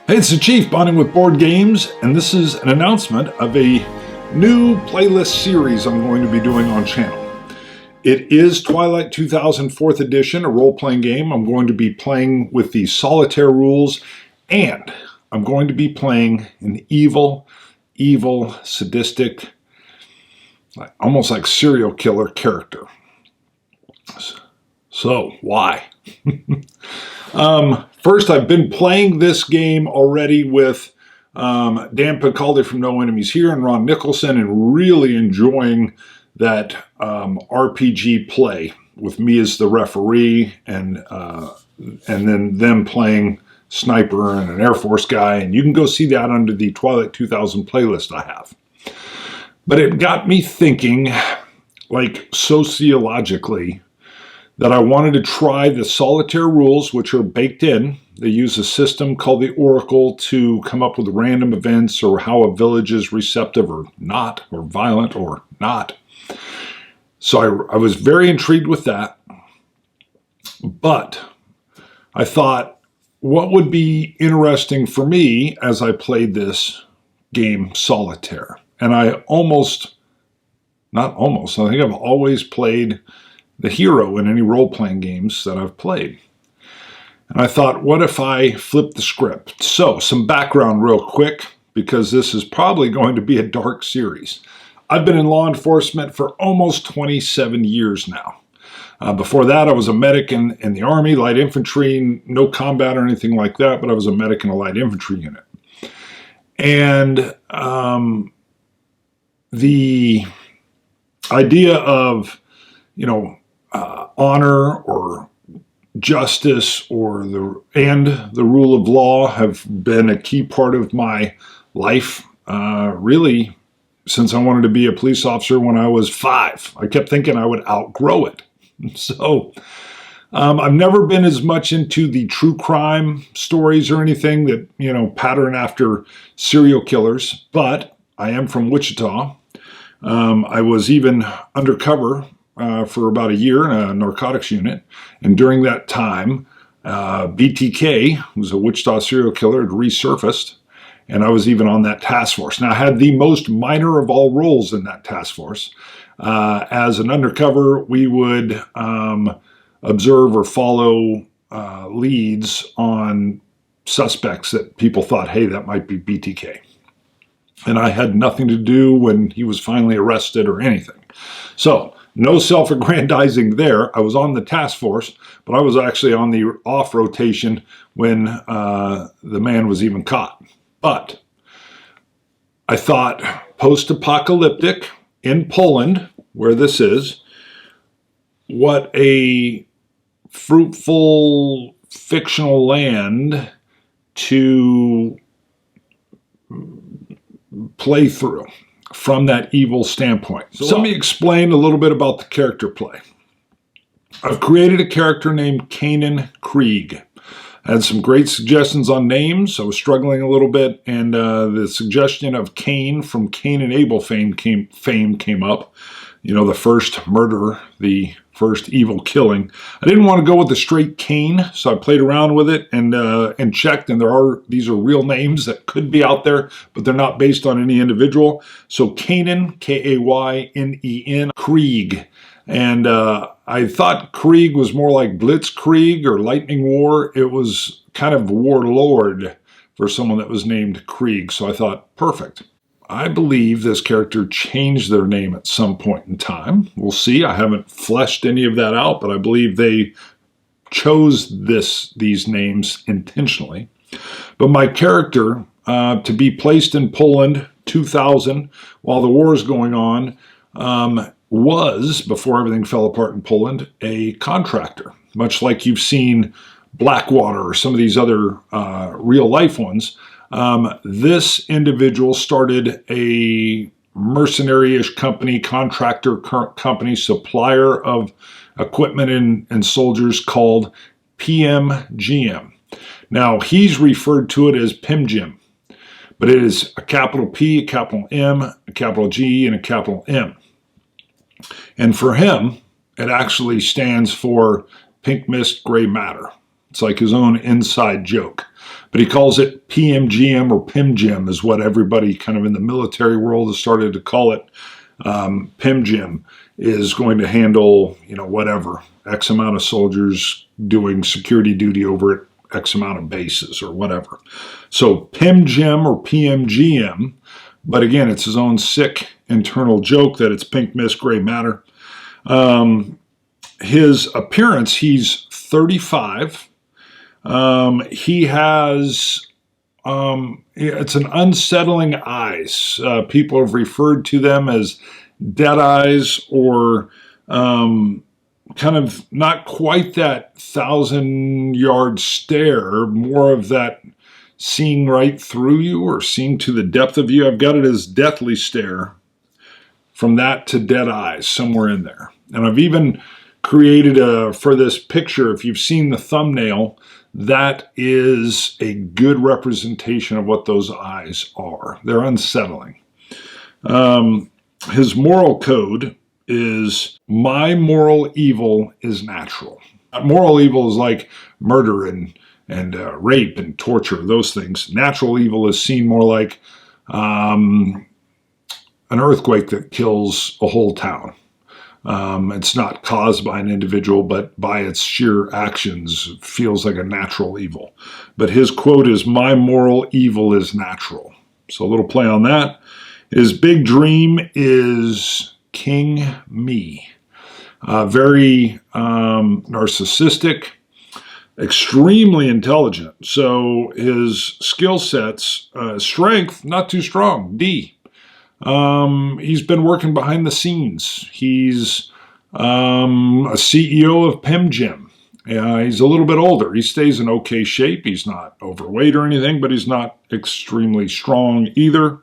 Hey, it's the Chief, bonding with board games, and this is an announcement of a new playlist series I'm going to be doing on channel. It is Twilight 2000 4th edition, a role-playing game. I'm going to be playing with the solitaire rules, and I'm going to be playing an evil, sadistic, almost like serial killer character. So, why? First, I've been playing this game already with Dan Picaldi from No Enemies Here and Ron Nicholson, and really enjoying that RPG play with me as the referee, and then them playing sniper and an Air Force guy. And you can go see that under the Twilight 2000 playlist I have. But it got me thinking, like sociologically, that I wanted to try the solitaire rules, which are baked in. They use a system called the Oracle to come up with random events or how a village is receptive or not, or violent or not. So I was very intrigued with that. But I thought, what would be interesting for me as I played this game solitaire? And I think I've always played the hero in any role-playing games that I've played. And I thought, what if I flip the script? So, some background real quick, because this is probably going to be a dark series. I've been in law enforcement for almost 27 years now. Before that, I was a medic in the Army, light infantry, no combat or anything like that, but I was a medic in a light infantry unit. And the idea of, honor or justice or the rule of law have been a key part of my life, really, since I wanted to be a police officer when I was 5. I kept thinking I would outgrow it. So I've never been as much into the true crime stories or anything that, pattern after serial killers, but I am from Wichita. I was even undercover for about a year in a narcotics unit. And during that time, BTK, who was a Wichita serial killer, had resurfaced. And I was even on that task force. Now, I had the most minor of all roles in that task force. As an undercover, we would observe or follow leads on suspects that people thought, hey, that might be BTK. And I had nothing to do when he was finally arrested or anything. So, no self-aggrandizing there. I was on the task force, but I was actually on the off rotation when the man was even caught. But I thought post-apocalyptic in Poland, where this is, what a fruitful fictional land to play through from that evil standpoint. So let me explain a little bit about the character play. I've created a character named Kanan Krieg. I had some great suggestions on names. I was struggling a little bit, and the suggestion of Cain from Cain and Abel fame came up. The first murder, the first evil killing. I didn't want to go with the straight Cain, so I played around with it and checked, and these are real names that could be out there, but they're not based on any individual. So Kanan, Kaynen, Krieg. And I thought Krieg was more like Blitzkrieg or Lightning War. It was kind of warlord for someone that was named Krieg, so I thought, perfect. I believe this character changed their name at some point in time. We'll see. I haven't fleshed any of that out, but I believe they chose these names intentionally. But my character, to be placed in Poland 2000 while the war is going on, was, before everything fell apart in Poland, a contractor. Much like you've seen Blackwater or some of these other real-life ones. This individual started a mercenary-ish company, contractor company, supplier of equipment and soldiers called PMGM. Now, he's referred to it as PIMGM, but it is a capital P, a capital M, a capital G, and a capital M. And for him, it actually stands for Pink Mist, Gray Matter. It's like his own inside joke. But he calls it PMGM, or PIMGM is what everybody kind of in the military world has started to call it. PIMGM is going to handle, whatever, X amount of soldiers doing security duty over at X amount of bases or whatever. So PIMGM or PMGM, but again, it's his own sick internal joke that it's pink mist, gray matter. His appearance, he's 35. He has, it's an unsettling eyes. People have referred to them as dead eyes, or kind of not quite that 1,000-yard stare, more of that seeing right through you or seeing to the depth of you. I've got it as deathly stare, from that to dead eyes, somewhere in there. And I've even created for this picture, if you've seen the thumbnail, that is a good representation of what those eyes are. They're unsettling. His moral code is, my moral evil is natural. Moral evil is like murder and rape and torture, those things. Natural evil is seen more like an earthquake that kills a whole town. It's not caused by an individual, but by its sheer actions, it feels like a natural evil. But his quote is, my moral evil is natural. So a little play on that. His big dream is King Me. Very narcissistic, extremely intelligent. So his skill sets, strength, not too strong, D. He's been working behind the scenes. He's a CEO of PIMGym. He's a little bit older. He stays in okay shape. He's not overweight or anything, but he's not extremely strong either.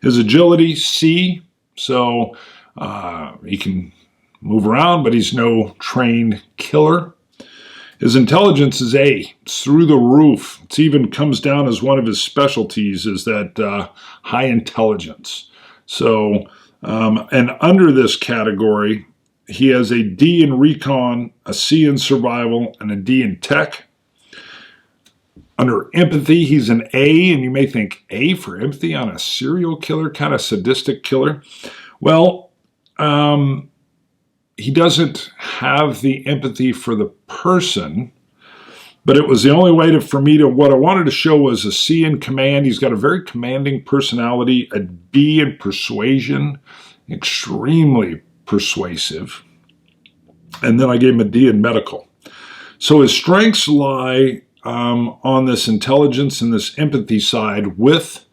His agility, C. So he can move around, but he's no trained killer. His intelligence is A. It's through the roof. It even comes down as one of his specialties, is that high intelligence. So, and under this category, he has a D in recon, a C in survival, and a D in tech. Under empathy, he's an A, and you may think, A for empathy on a serial killer, kind of sadistic killer? Well, he doesn't have the empathy for the person, but it was the only way for me to, what I wanted to show was a C in command. He's got a very commanding personality, a B in persuasion, extremely persuasive. And then I gave him a D in medical. So his strengths lie on this intelligence and this empathy side with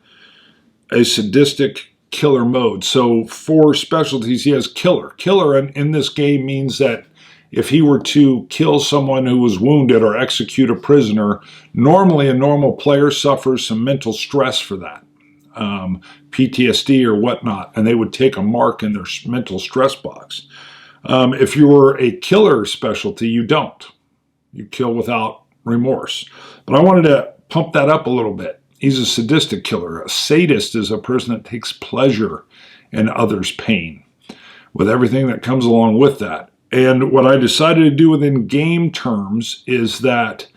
a sadistic killer mode. So for specialties, he has killer. Killer in this game means that if he were to kill someone who was wounded or execute a prisoner, normally a normal player suffers some mental stress for that, PTSD or whatnot, and they would take a mark in their mental stress box. If you were a killer specialty, you don't. You kill without remorse. But I wanted to pump that up a little bit. He's a sadistic killer. A sadist is a person that takes pleasure in others' pain, with everything that comes along with that. And what I decided to do within game terms is that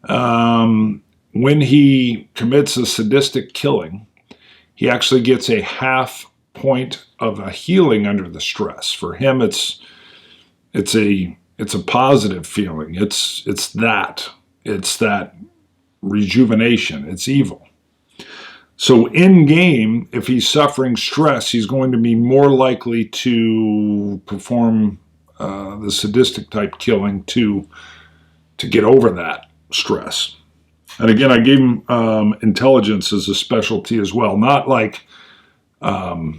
when he commits a sadistic killing, he actually gets a half point of a healing under the stress. For him, it's a positive feeling. It's that rejuvenation. It's evil. So in game, if he's suffering stress, he's going to be more likely to perform the sadistic type killing to get over that stress. And again, I gave him intelligence as a specialty as well, not like intel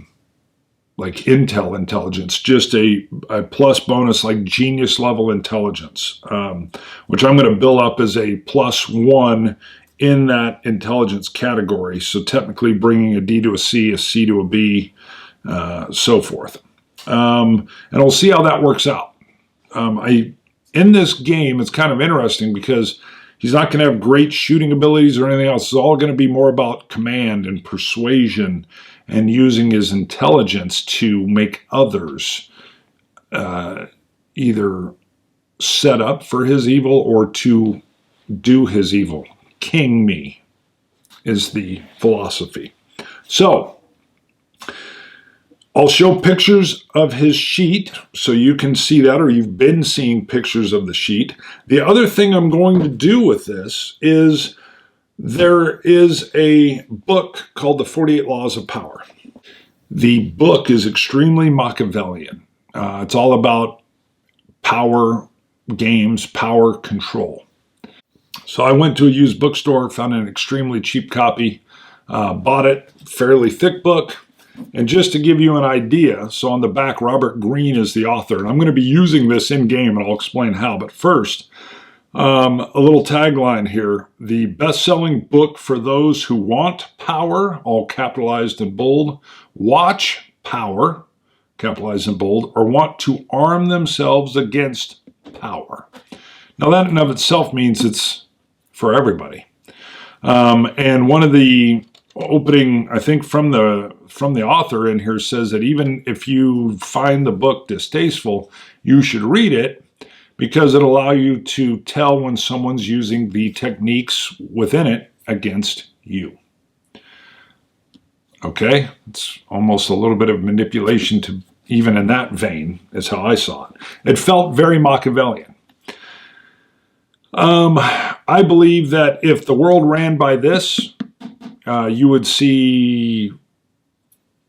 intelligence, just a plus bonus like genius level intelligence, which I'm going to build up as a +1 in that intelligence category. So technically bringing a D to a C to a B, so forth. And we'll see how that works out. In this game, it's kind of interesting because he's not going to have great shooting abilities or anything else. It's all going to be more about command and persuasion and using his intelligence to make others either set up for his evil or to do his evil. King me is the philosophy. So I'll show pictures of his sheet so you can see that, or you've been seeing pictures of the sheet. The other thing I'm going to do with this is there is a book called The 48 Laws of Power. The book is extremely Machiavellian. It's all about power games, power control. So I went to a used bookstore, found an extremely cheap copy, bought it, fairly thick book. And just to give you an idea, so on the back, Robert Greene is the author. And I'm going to be using this in-game, and I'll explain how. But first, a little tagline here. The best-selling book for those who want power, all capitalized in bold, watch power, capitalized in bold, or want to arm themselves against power. Now that in of itself means it's for everybody. And one of the opening, I think from the author in here says that even if you find the book distasteful, you should read it because it'll allow you to tell when someone's using the techniques within it against you. Okay? It's almost a little bit of manipulation to even in that vein is how I saw it. It felt very Machiavellian. I believe that if the world ran by this, you would see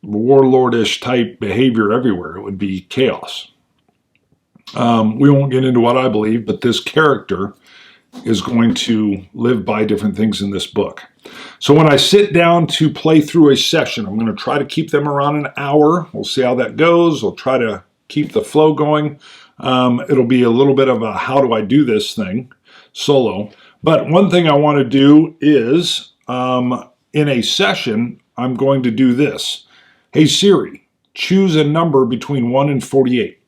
warlordish type behavior everywhere. It would be chaos. We won't get into what I believe, but this character is going to live by different things in this book. So when I sit down to play through a session, I'm going to try to keep them around an hour. We'll see how that goes. We'll try to keep the flow going. It'll be a little bit of a how do I do this thing solo. But one thing I want to do is in a session, I'm going to do this. Hey Siri, choose a number between 1 and 48.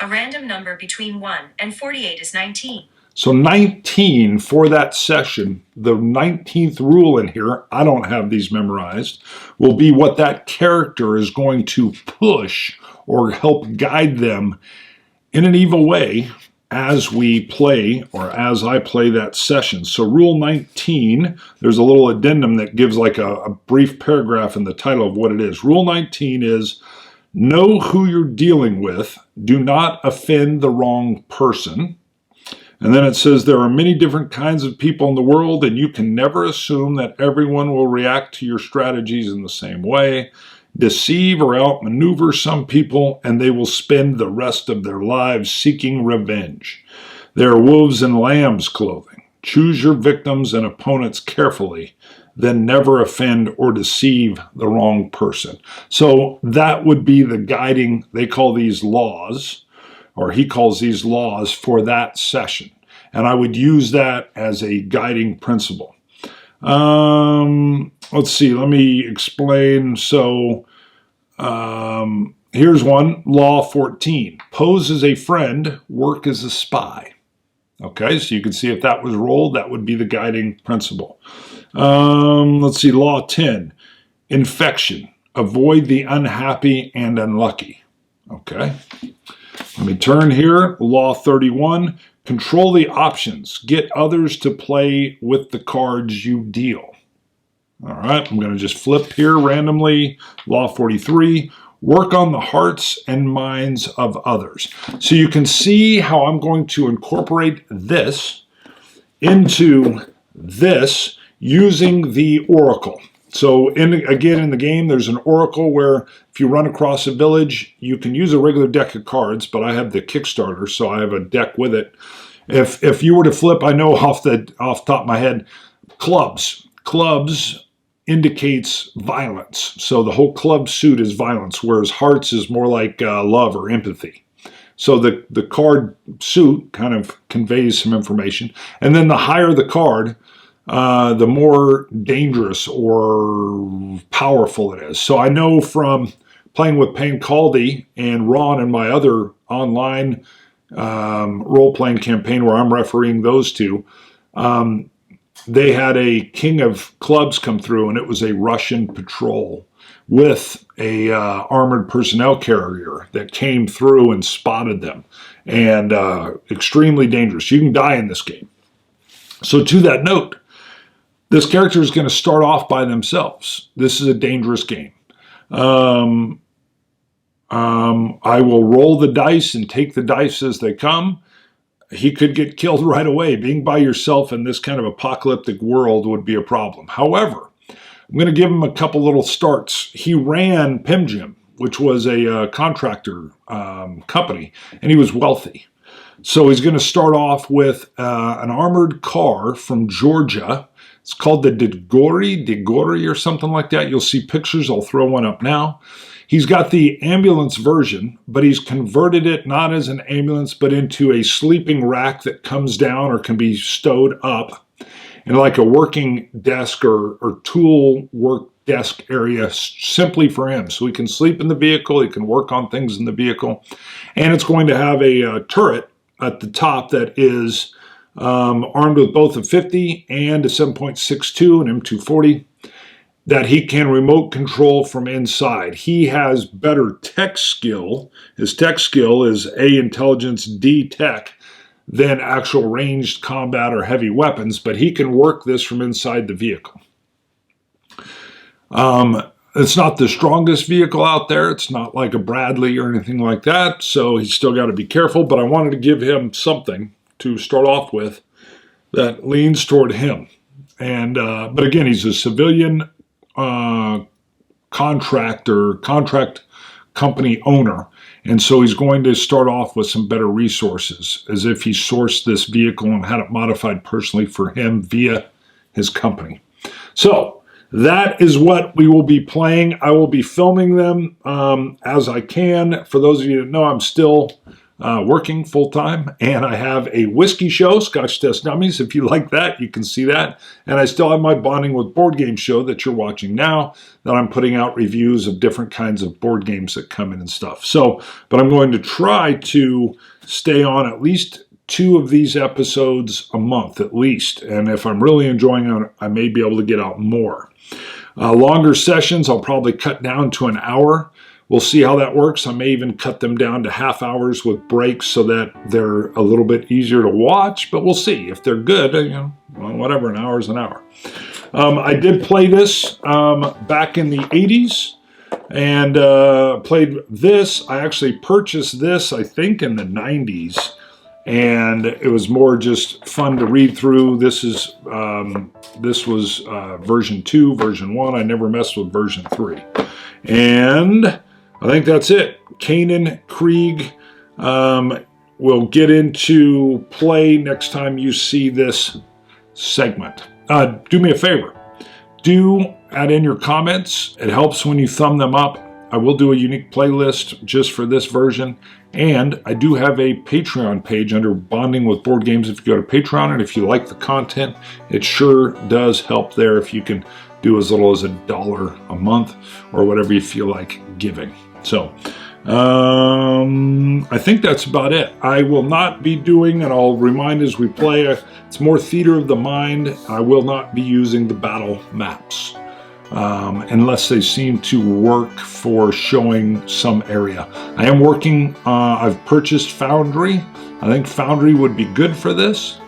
A random number between 1 and 48 is 19. So 19 for that session, the 19th rule in here, I don't have these memorized, will be what that character is going to push or help guide them in an evil way as we play or as I play that session. So rule 19, there's a little addendum that gives like a brief paragraph in the title of what it is. Rule 19 is know who you're dealing with. Do not offend the wrong person. And then it says there are many different kinds of people in the world, and you can never assume that everyone will react to your strategies in the same way. Deceive or outmaneuver some people, and they will spend the rest of their lives seeking revenge. They are wolves in lamb's clothing. Choose your victims and opponents carefully, then never offend or deceive the wrong person. So that would be the guiding, they call these laws, or he calls these laws for that session. And I would use that as a guiding principle. Let's see, let me explain. So here's one, Law 14. Pose as a friend, work as a spy. Okay, so you can see if that was rolled, that would be the guiding principle. Let's see, Law 10. Infection. Avoid the unhappy and unlucky. Okay. Let me turn here. Law 31. Control the options. Get others to play with the cards you deal. All right, I'm going to just flip here randomly. Law 43. Work on the hearts and minds of others. So you can see how I'm going to incorporate this into this using the oracle. So again, in the game, there's an oracle where if you run across a village, you can use a regular deck of cards, but I have the Kickstarter, so I have a deck with it. If you were to flip, I know off the top of my head, clubs. Clubs indicates violence. So the whole club suit is violence, whereas hearts is more like love or empathy. So the card suit kind of conveys some information. And then the higher the card, the more dangerous or powerful it is. So I know from playing with Payne Caldy and Ron and my other online role-playing campaign where I'm refereeing those two, they had a king of clubs come through, and it was a Russian patrol with a armored personnel carrier that came through and spotted them, and extremely dangerous. You can die in this game. So to that note, this character is going to start off by themselves. This is a dangerous game. I will roll the dice and take the dice as they come. He could get killed right away. Being by yourself in this kind of apocalyptic world would be a problem. However, I'm going to give him a couple little starts. He ran PimGym, which was a contractor company, and he was wealthy. So he's going to start off with an armored car from Georgia. It's called the Digori or something like that. You'll see pictures. I'll throw one up now. He's got the ambulance version, but he's converted it not as an ambulance, but into a sleeping rack that comes down or can be stowed up in like a working desk or tool work desk area simply for him. So he can sleep in the vehicle, he can work on things in the vehicle, and it's going to have a turret at the top that is armed with both a 50 and a 7.62 and M240 that he can remote control from inside. He has better tech skill. His tech skill is A, intelligence, D, tech, than actual ranged combat or heavy weapons, but he can work this from inside the vehicle. It's not the strongest vehicle out there. It's not like a Bradley or anything like that, so he's still got to be careful, but I wanted to give him something to start off with that leans toward him. And but again, he's a civilian contract company owner, and so he's going to start off with some better resources, as if he sourced this vehicle and had it modified personally for him via his company. So that is what we will be playing. I will be filming them as I can. For those of you that know, I'm still working full-time, and I have a whiskey show, Scotch Test Dummies. If you like that, you can see that. And I still have my Bonding with Board Game show that you're watching now, that I'm putting out reviews of different kinds of board games that come in and stuff. So, but I'm going to try to stay on at least 2 of these episodes a month at least. And if I'm really enjoying it, I may be able to get out more. Longer sessions, I'll probably cut down to an hour. We'll see how that works. I may even cut them down to half hours with breaks so that they're a little bit easier to watch, but we'll see. If they're good, you know, well, whatever, an hour is an hour. I did play this back in the 80s and played this. I actually purchased this, I think, in the 90s, and it was more just fun to read through. This was version 2, version 1. I never messed with version 3. And I think that's it. Kanan Krieg will get into play next time you see this segment. Do me a favor. Do add in your comments. It helps when you thumb them up. I will do a unique playlist just for this version. And I do have a Patreon page under Bonding with Board Games if you go to Patreon. And if you like the content, it sure does help there if you can do as little as $1 a month or whatever you feel like giving. So I think that's about it. I will not be doing, and I'll remind as we play, it's more theater of the mind. I will not be using the battle maps unless they seem to work for showing some area. I am working, I've purchased Foundry. I think Foundry would be good for this.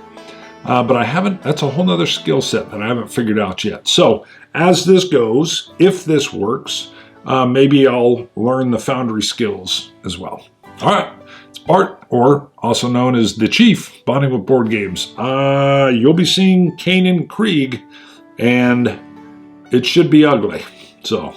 But I haven't, that's a whole nother skill set that I haven't figured out yet. So as this goes, if this works, maybe I'll learn the Foundry skills as well. All right, it's Bart, or also known as the Chief, Bonding with Board Games. You'll be seeing Kanan Krieg, and it should be ugly. So